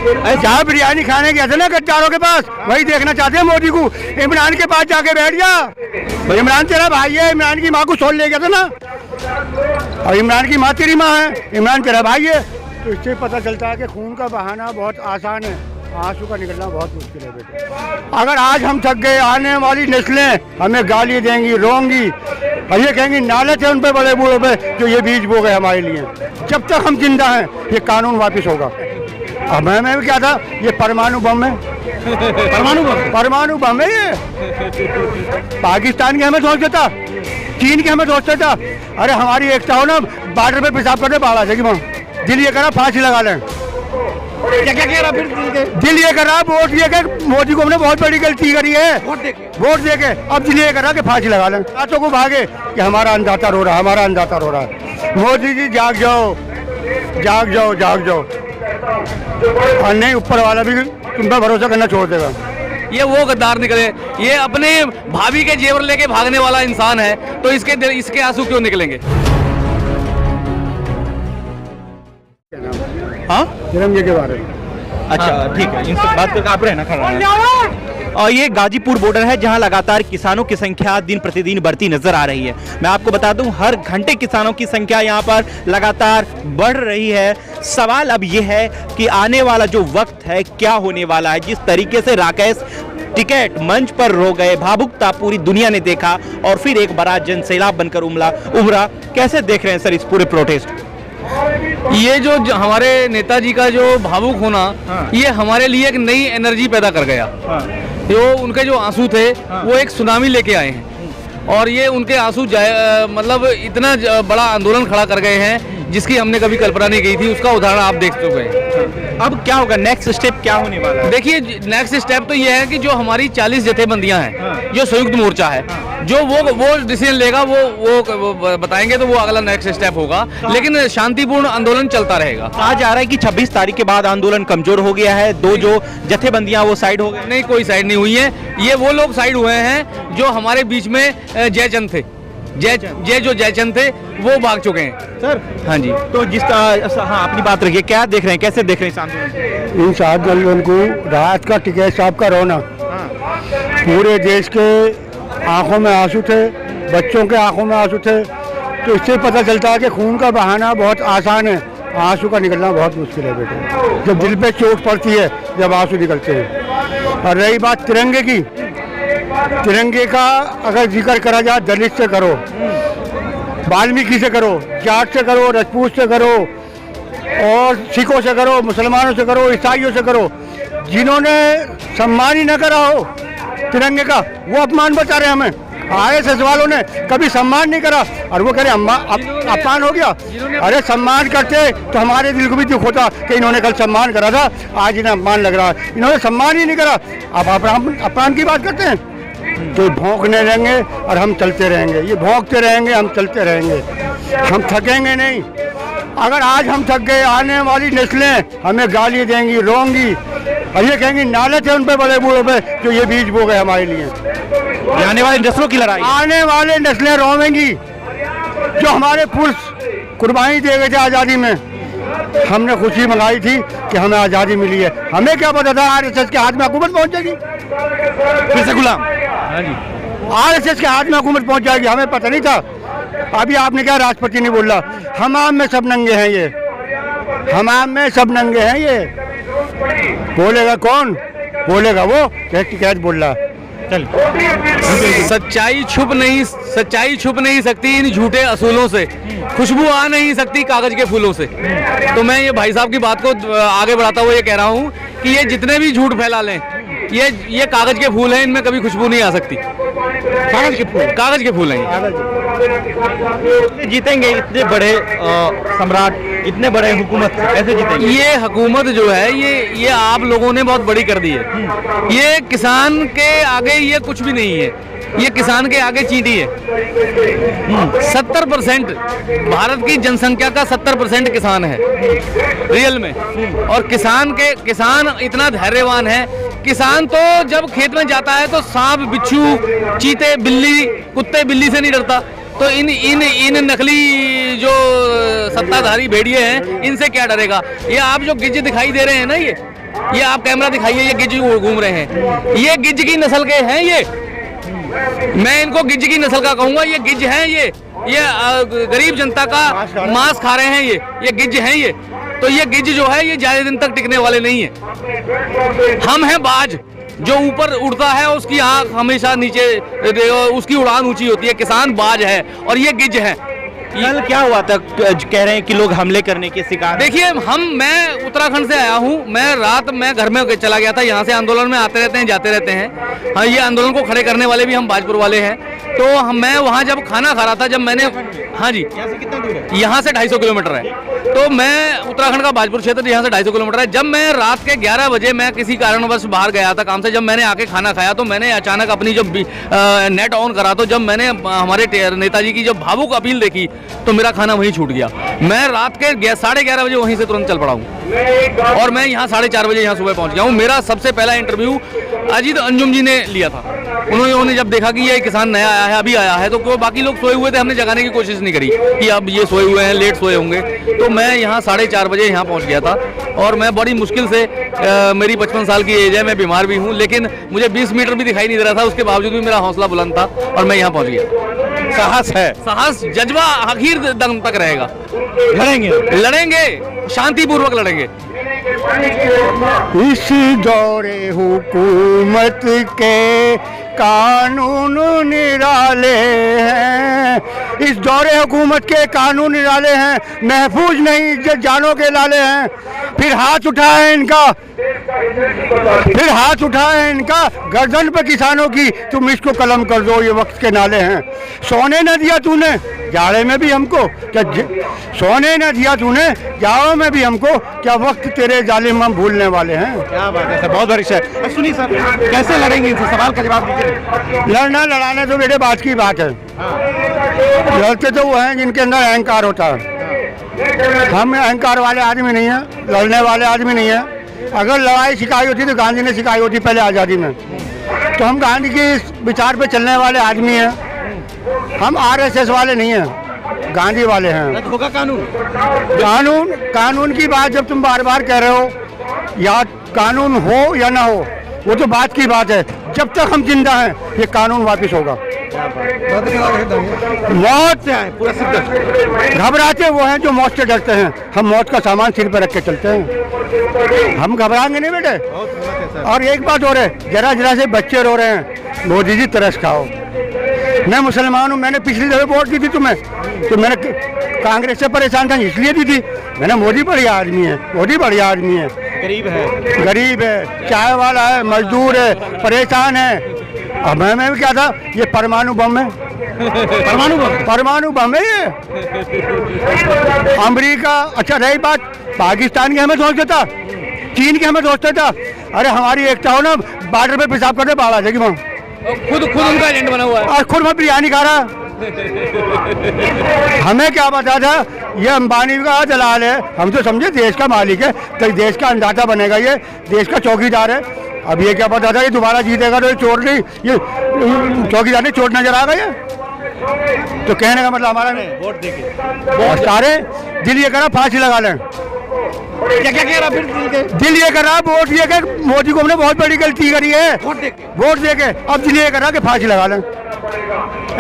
जहाँ बिरयानी खाने गए थे ना गद्दारों के पास, वही देखना चाहते हैं मोदी को। इमरान के पास जाके बैठ जा, इमरान तेरा भाई है, इमरान की माँ को छोड़ ले गया था ना, और इमरान की माँ तेरी माँ है, इमरान तेरा भाई है। तो इससे पता चलता है कि खून का बहाना बहुत आसान है, आंसू का निकलना बहुत मुश्किल है बेटे। अगर आज हम थक गए, आने वाली नस्लें हमें गाली देंगी, रोंगी, और ये कहेंगी नाले थे उन पे बड़े बूढ़ों पे जो ये बीज बो गए हमारे लिए। जब तक हम जिंदा हैं ये कानून वापस होगा। अब मैं क्या था, ये परमाणु बम है, परमाणु बम है ये। पाकिस्तान की हमें सोच देता, चीन की हमें सोचता था, अरे हमारी एकता हो ना, बॉर्डर पे पेशाब करने बाढ़ आ जाएगी। वहाँ दिल ये करा फांसी लगा लें, क्या कह रहा फिर दिल ये करा वोट ये के मोदी को हमने बहुत बड़ी गलती करी है, वोट दे के। अब दिल ये करा कि फांसी लगा लें, रातों को भागे कि हमारा अन्नदाता रो रहा है, हमारा अन्नदाता रो रहा है। मोदी जी जाग जाओ, जाग जाओ, जाग जाओ, और नहीं ऊपर वाला भी तुम पर भरोसा करना छोड़ देगा। ये वो गद्दार निकले, ये अपने भाभी के जेवर लेके भागने वाला इंसान है, तो इसके आंसू क्यों निकलेंगे? हाँ, तिरंगे के बारे में। अच्छा ठीक है, इनसे बात करके आप रहना खड़ा है। और ये गाजीपुर बॉर्डर है जहां लगातार किसानों की संख्या दिन प्रतिदिन बढ़ती नजर आ रही है। मैं आपको बता दूं हर घंटे किसानों की संख्या यहां पर लगातार बढ़ रही है। सवाल अब ये है कि आने वाला जो वक्त है क्या होने वाला है। जिस तरीके से राकेश टिकैत मंच पर रो गए, भावुकता पूरी दुनिया ने देखा और फिर एक बड़ा जनसैलाब बनकर उभरा। कैसे देख रहे हैं सर इस पूरे प्रोटेस्ट? ये जो हमारे नेताजी का जो भावुक होना, ये हमारे लिए एक नई एनर्जी पैदा कर गया। जो उनके जो आंसू थे वो एक सुनामी लेके आए हैं, और ये उनके आंसू मतलब इतना बड़ा आंदोलन खड़ा कर गए हैं जिसकी हमने कभी कल्पना नहीं की थी। उसका उदाहरण आप देख चुके हैं। अब क्या होगा, नेक्स्ट स्टेप क्या होने वाला है? देखिए नेक्स्ट स्टेप तो ये है कि जो हमारी 40 जथेबंदियां हैं, जो संयुक्त मोर्चा है, जो वो डिसीजन लेगा वो बताएंगे, तो वो अगला नेक्स्ट स्टेप होगा। लेकिन शांतिपूर्ण आंदोलन चलता रहेगा। कहा जा रहा है कि 26 तारीख के बाद आंदोलन कमजोर हो गया है, दो जो जथेबंदियां वो साइड हो गए। नहीं, कोई साइड नहीं हुई है। ये वो लोग साइड हुए हैं जो हमारे बीच में जयचंद थे, जो जयचंद थे वो भाग चुके हैं सर। हाँ जी, तो हाँ अपनी बात रखिए, क्या देख रहे हैं, कैसे देख रहे हैं इस आंदोलन? इन आंदोलन को राहत का टिकैत साहब का रोना, पूरे देश के आंखों में आंसू थे, बच्चों के आंखों में आंसू थे। तो इससे पता चलता है कि खून का बहाना बहुत आसान है, आंसू का निकलना बहुत मुश्किल है बेटे। जब दिल पे चोट पड़ती है, जब आंसू निकलते हैं। और रही बात तिरंगे की, तिरंगे का अगर जिक्र करा जाए, दलित से करो, वाल्मीकि से करो, जाट से करो, राजपूत से करो, और सिखों से करो, मुसलमानों से करो, ईसाइयों से करो, जिन्होंने सम्मान ही न करा हो तिरंगे का, वो अपमान बचा रहे हमें। आरएसएस वालों ने कभी सम्मान नहीं करा और वो कह रहे अपमान हो गया। अरे सम्मान करते तो हमारे दिल को भी दुख होता कि इन्होंने कल सम्मान करा था, आज इन्हें अपमान लग रहा है। इन्होंने सम्मान ही नहीं करा, अब अपमान की बात करते हैं। तो भौंकने रहेंगे और हम चलते रहेंगे, ये भौंकते रहेंगे, हम चलते रहेंगे, हम थकेंगे नहीं। अगर आज हम थक गए, आने वाली नस्लें हमें गाली देंगी, रोंगी, और ये कहेंगी नाले थे उन पे बड़े बूढ़ों पे जो ये बीज बो गए हमारे लिए। आने वाली नस्लों की लड़ाई, आने वाले नस्लें रोवेंगी। जो हमारे पुरुष कुर्बानी दे गए थे आज़ादी में, हमने खुशी मंगाई थी कि हमें आज़ादी मिली है। हमें क्या पता था आरएसएस के हाथ में हुकूमत पहुंच जाएगी, फिर से गुलाम। आरएसएस के हाथ में हुकूमत पहुंच जाएगी, हमें पता नहीं था। अभी आपने क्या, राष्ट्रपति ने बोला हमाम में सब नंगे हैं, ये हमाम में सब नंगे हैं। ये बोलेगा कौन? बोलेगा वो टिकैत बोल रहा है। सच्चाई छुप नहीं सकती इन झूठे असूलों से, खुशबू आ नहीं सकती कागज के फूलों से। तो मैं ये भाई साहब की बात को आगे बढ़ाता हुआ ये कह रहा हूँ कि ये जितने भी झूठ फैला लें, ये कागज के फूल हैं, इनमें कभी खुशबू नहीं आ सकती। कागज के फूल हैं। जीतेंगे इतने बड़े सम्राट, इतने बड़े हुकूमत कैसे जीतेंगे? ये हुकूमत जो है ये आप लोगों ने बहुत बड़ी कर दी है। ये किसान के आगे ये कुछ भी नहीं है, ये किसान के आगे चींटी है। 70% भारत की जनसंख्या का 70% किसान है रियल में, और किसान इतना धैर्यवान है। किसान तो जब खेत में जाता है तो सांप, बिच्छू, चीते, बिल्ली, कुत्ते बिल्ली से नहीं डरता। तो इन नकली जो सत्ताधारी भेड़िए हैं, इनसे क्या डरेगा? ये आप जो गिद्ध दिखाई दे रहे हैं ना, ये आप कैमरा दिखाइए, ये गिज घूम रहे हैं, ये गिज की नस्ल के हैं, ये मैं इनको गिज की नस्ल का कहूंगा, ये गिज हैं, ये गरीब जनता का मांस खा रहे हैं, ये गिज हैं, ये तो ये गिज जो है ये ज्यादा दिन तक टिकने वाले नहीं है। हम हैं बाज, जो ऊपर उड़ता है उसकी आंख हमेशा नीचे, उसकी उड़ान ऊंची होती है, किसान बाज है और ये गिज है। कल क्या हुआ था, कह रहे हैं कि लोग हमले करने के शिकार? देखिए मैं उत्तराखंड से आया हूँ, मैं घर में चला गया था, यहाँ से आंदोलन में आते रहते हैं जाते रहते हैं। हाँ, ये आंदोलन को खड़े करने वाले भी हम बाजपुर वाले हैं। तो मैं वहाँ जब खाना खा रहा था, जब मैंने, हाँ जी, यहाँ से कितना दूर है? यहाँ से 250 किलोमीटर है। तो मैं उत्तराखंड का बाजपुर क्षेत्र, यहाँ से 250 किलोमीटर है। जब मैं रात के 11 बजे मैं किसी कारणवश बाहर गया था काम से, जब मैंने आके खाना खाया तो मैंने अचानक अपनी जब नेट ऑन करा, तो जब मैंने हमारे नेताजी की जब भावुक अपील देखी तो मेरा खाना वहीं छूट गया। मैं रात के 11:30 बजे वहीं से तुरंत चल पड़ा हूँ और मैं यहाँ 4:30 बजे यहाँ सुबह पहुँच गया हूँ। मेरा सबसे पहला इंटरव्यू अजीत अंजुम जी ने लिया था। उन्होंने जब देखा कि ये किसान नया आया है, अभी आया है, तो क्यों बाकी लोग सोए हुए थे, हमने जगाने की कोशिश नहीं करी कि अब ये सोए हुए हैं, लेट सोए होंगे। तो मैं यहाँ 4:30 बजे यहाँ पहुँच गया था और मैं बड़ी मुश्किल से, मेरी 55 साल की एज है, मैं बीमार भी हूँ, लेकिन मुझे 20 मीटर भी दिखाई नहीं दे रहा था, उसके बावजूद भी मेरा हौसला बुलंद था और मैं यहाँ पहुँच गया। साहस है, साहस, जज्बा आखिर दम तक रहेगा। लड़ेंगे, शांतिपूर्वक लड़ेंगे। इस दौरे हुकूमत के कानून निराले हैं, इस दौरे हुकूमत के कानून निराले हैं, महफूज नहीं इज्जत जानों के लाले हैं। फिर हाथ उठाए इनका गर्दन पे किसानों की, तुम इसको कलम कर दो, ये वक्त के नाले हैं। सोने न दिया तूने जाड़े में भी हमको, क्या सोने न दिया तूने जाड़ों में भी हमको, क्या वक्त तेरे जालिम हम भूलने वाले हैं। क्या बात है सर, बहुत बड़ी सर। सुनिए सर, कैसे लड़ेंगे इनसे, सवाल का जवाब दीजिए। लड़ना लड़ाने तो मेरे बात की बात है। लड़ते तो वो हैं जिनके अंदर अहंकार होता है। हम अहंकार वाले आदमी नहीं हैं, लड़ने वाले आदमी नहीं हैं। अगर लड़ाई सिखाई होती तो गांधी ने सिखाई होती पहले आज़ादी में। तो हम गांधी के विचार पे चलने वाले आदमी हैं, हम आरएसएस वाले नहीं हैं, गांधी वाले हैं। होगा कानून की बात जब तुम बार बार कह रहे हो, या कानून हो या ना हो, वो तो बात की बात है। जब तक हम जिंदा हैं ये कानून वापस होगा। मौत से घबराते वो हैं जो मौत से डरते हैं। हम मौत का सामान सिर पर रख के चलते हैं, हम घबराएंगे नहीं बेटे। और एक बात और है, जरा से बच्चे रो रहे हैं, मोदी जी तरस खाओ। मैं मुसलमान हूँ, मैंने पिछली दफे वोट दी थी तुम्हें, तो मैंने कांग्रेस से परेशान था इसलिए दी थी। मैंने मोदी बढ़िया आदमी है, मोदी बढ़िया आदमी है, गरीब है, चाय वाला है, मजदूर है, परेशान है। अब मैं भी क्या था, ये परमाणु बम है, परमाणु बम है ये। अमेरिका, अच्छा रही बात पाकिस्तान की, हमें सोच देता, चीन की हमें सोचता था। अरे हमारी एकता हो ना, बॉर्डर पे पेशाब करते बाढ़ आ जाएगी वहाँ। खुद उनका एजेंट बना हुआ है और खुद मैं बिरयानी खा रहा। हमें क्या पता था ये अंबानी का दलाल है, हम तो समझे देश का मालिक है, तो देश का अन्नदाता बनेगा, ये देश का चौकीदार है। अब ये क्या पता था ये दोबारा जीतेगा तो ये चोर नहीं, ये चौकीदार नहीं, चोर नजर आ गया। तो कहने का मतलब हमारा नहीं, वोट देके सारे दिल ये करा फांसी लगा लें। क्या कह रहा फिर दिल ये करा, वोट ये कर, मोदी को हमने बहुत बड़ी गलती करी है वोट देके। अब दिल ये करा कि फांसी लगा लें।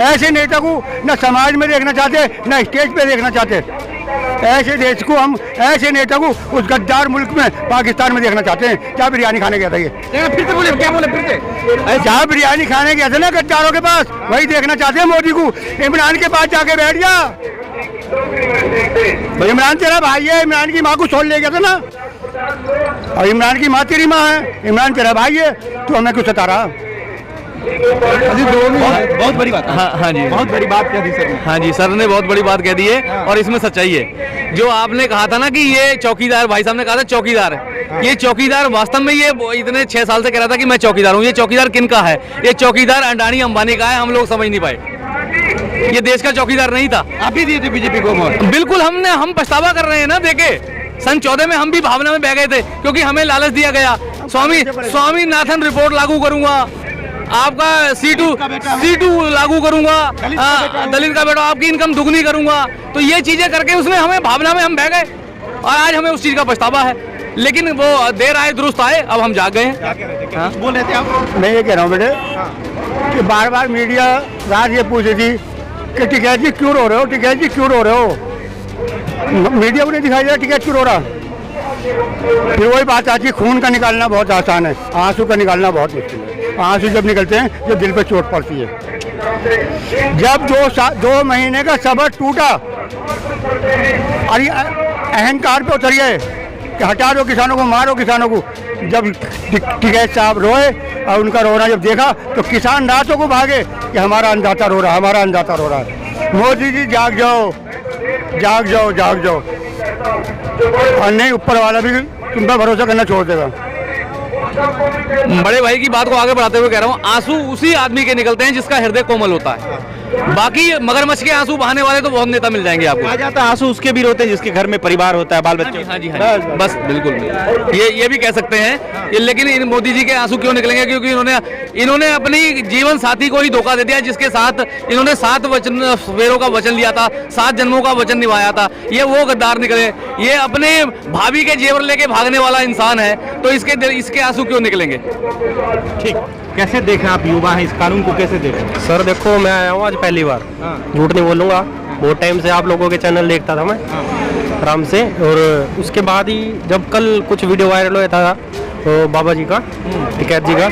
ऐसे नेता को न समाज में देखना चाहते, न स्टेज पे देखना चाहते। ऐसे देश को हम, ऐसे नेता को उस गद्दार मुल्क में, पाकिस्तान में देखना चाहते हैं। क्या बिरयानी खाने गया था ये, फिर से बोले, क्या बोले फिर से? जहाँ बिरयानी खाने गया था ना गद्दारों के पास, वही देखना चाहते हैं मोदी को। इमरान के पास जाके बैठ जा, इमरान तेरा भाई है, इमरान की माँ को छोड़ ले गया था ना, और इमरान की माँ तेरी माँ है, इमरान तेरा भाई है, तू हमें क्यों सता रहा? बहुत बड़ी बात। हाँ जी, बहुत बड़ी बात कह दी सर। हाँ जी, सर ने बहुत बड़ी बात कह दी है और इसमें सच्चाई है। जो आपने कहा था ना कि ये चौकीदार, भाई साहब ने कहा था चौकीदार है, ये चौकीदार वास्तव में ये इतने 6 साल से कह रहा था कि मैं चौकीदार हूँ। ये चौकीदार किन का है? ये चौकीदार अडानी अंबानी का है, हम लोग समझ नहीं पाए। ये देश का चौकीदार नहीं था। आप ही दिए थे बीजेपी को वोट? बिल्कुल, हम पछतावा कर रहे हैं ना देखे। सन 14 में हम भी भावना में बह गए थे, क्योंकि हमें लालच दिया गया, स्वामीनाथन रिपोर्ट लागू करूंगा, आपका C2 लागू करूंगा, दलित का बेटा, आपकी इनकम दुगनी करूंगा। तो ये चीजें करके उसने हमें भावना में हम बह गए और आज हमें उस चीज का पछतावा है। लेकिन वो देर आए दुरुस्त आए, अब हम जाग गए हैं। हाँ? बोल रहे थे आप? मैं ये कह रहा हूँ बेटे कि बार बार मीडिया रात ये पूछ रही थी कि टिकैत जी क्यों रो रहे हो, टिकैत जी क्यों रो रहे हो। मीडिया को नहीं दिखाई दे रहा टिकैत क्यों रो रहा। फिर वही बात आती है, खून का निकालना बहुत आसान है, आंसू का निकालना बहुत मुश्किल है। आंसू जब निकलते हैं जब दिल पे चोट पड़ती है। जब 2 महीने का सब्र टूटा और ये अहंकार पे उतर गए कि हटा दो किसानों को, मारो किसानों को। जब टिकैत साहब रोए और उनका रोना जब देखा तो किसान रातों को भागे कि हमारा अन्नदाता रो रहा है, हमारा अन्नदाता रो रहा है। मोदी जी जाग जाओ, जाग जाओ, जाग जाओ, और नहीं ऊपर वाला भी तुम पर भरोसा करना छोड़ देगा। बड़े भाई की बात को आगे बढ़ाते हुए कह रहा हूँ, आंसू उसी आदमी के निकलते हैं जिसका हृदय कोमल होता है। बाकी मगरमच्छ के आंसू बहाने वाले तो बहुत नेता मिल जाएंगे आपको। आ जाता आंसू उसके भी रोते हैं जिसके घर में परिवार होता है, बाल बच्चे। हाँ जी, हाँ जी, बस बिल्कुल ये भी कह सकते हैं कि लेकिन इन मोदी जी के आंसू क्यों निकलेंगे, क्योंकि इन्होंने अपनी जीवन साथी को ही धोखा दे दिया, जिसके साथ इन्होंने 7 वेरों का वचन लिया था, 7 जन्मों का वचन निभाया था। ये वो गद्दार निकले, ये अपने भाभी के जेवर लेके भागने वाला इंसान है, तो इसके आंसू क्यों निकलेंगे। ठीक, कैसे देखें आप, युवा हैं, इस कानून को कैसे देखें? सर देखो, मैं आया हूँ आज पहली बार, झूठ नहीं बोलूँगा, बहुत टाइम से आप लोगों के चैनल देखता था मैं आराम से। और उसके बाद ही जब कल कुछ वीडियो वायरल हुआ था तो बाबा जी का, टिकैत जी का,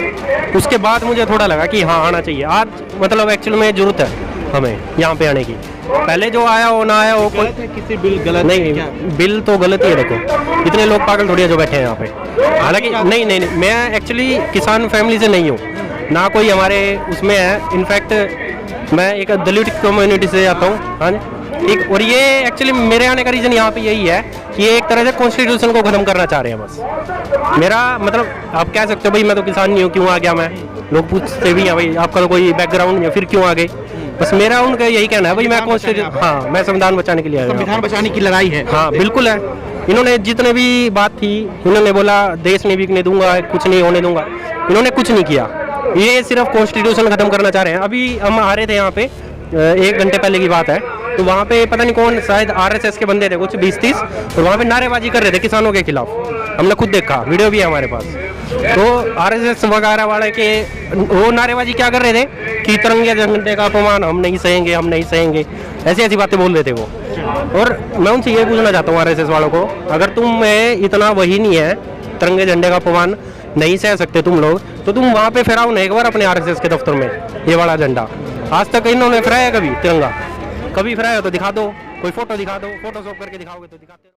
उसके बाद मुझे थोड़ा लगा कि हाँ आना चाहिए आज। मतलब एक्चुअल में ज़रूरत है हमें यहाँ पे आने की। पहले जो आया वो ना आया वो किसी बिल गलत नहीं, बिल तो गलत ही है। देखो इतने लोग पागल थोड़ी है जो बैठे हैं यहाँ पे। हालांकि नहीं, मैं एक्चुअली किसान फैमिली से नहीं हूँ, ना कोई हमारे उसमें है। इनफैक्ट मैं एक दलित कम्युनिटी से आता हूँ। हाँ ठीक, और ये एक्चुअली मेरे आने का रीज़न यहाँ पे यही है कि ये एक तरह से कॉन्स्टिट्यूशन को ख़त्म करना चाह रहे हैं बस। मेरा मतलब आप कह सकते हो भाई मैं तो किसान नहीं हूँ, क्यों आ गया मैं। लोग पूछते भी हैं भाई आपका तो कोई बैकग्राउंड नहीं है, फिर क्यों आ गए। बस मेरा उनका यही कहना है भाई मैं कॉन्स्टिट्यूशन, हाँ मैं संविधान बचाने के लिए आया हूँ। संविधान बचाने की लड़ाई है। हाँ बिल्कुल है। इन्होंने जितने भी बात थी, इन्होंने बोला देश नहीं बिकने दूंगा, कुछ नहीं होने दूंगा, इन्होंने कुछ नहीं किया। ये सिर्फ कॉन्स्टिट्यूशन खत्म करना चाह रहे हैं। अभी हम आ रहे थे यहाँ पे 1 घंटे पहले की बात है, तो वहाँ पे पता नहीं कौन, शायद RSS के बंदे थे कुछ 20-30, और वहाँ पे नारेबाजी कर रहे थे किसानों के खिलाफ। हमने खुद देखा, वीडियो भी है हमारे पास। तो RSS वगैरह वाले के वो नारेबाजी क्या कर रहे थे कि तिरंगे झंडे का अपमान हम नहीं सहेंगे, हम नहीं सहेंगे, ऐसी ऐसी बातें बोल रहे थे वो। और मैं उनसे ये पूछना चाहता हूँ RSS वालों को, अगर तुम में इतना वही नहीं है, तिरंगे झंडे का अपमान नहीं सह सकते तुम लोग, तो तुम वहाँ पे फहराओ ना एक बार अपने RSS के दफ्तर में ये वाला झंडा। आज तक इन्होंने फहराया कभी तिरंगा? कभी फहराया तो दिखा दो, कोई फोटो दिखा दो, फोटोशॉप करके दिखाओगे तो दिखाते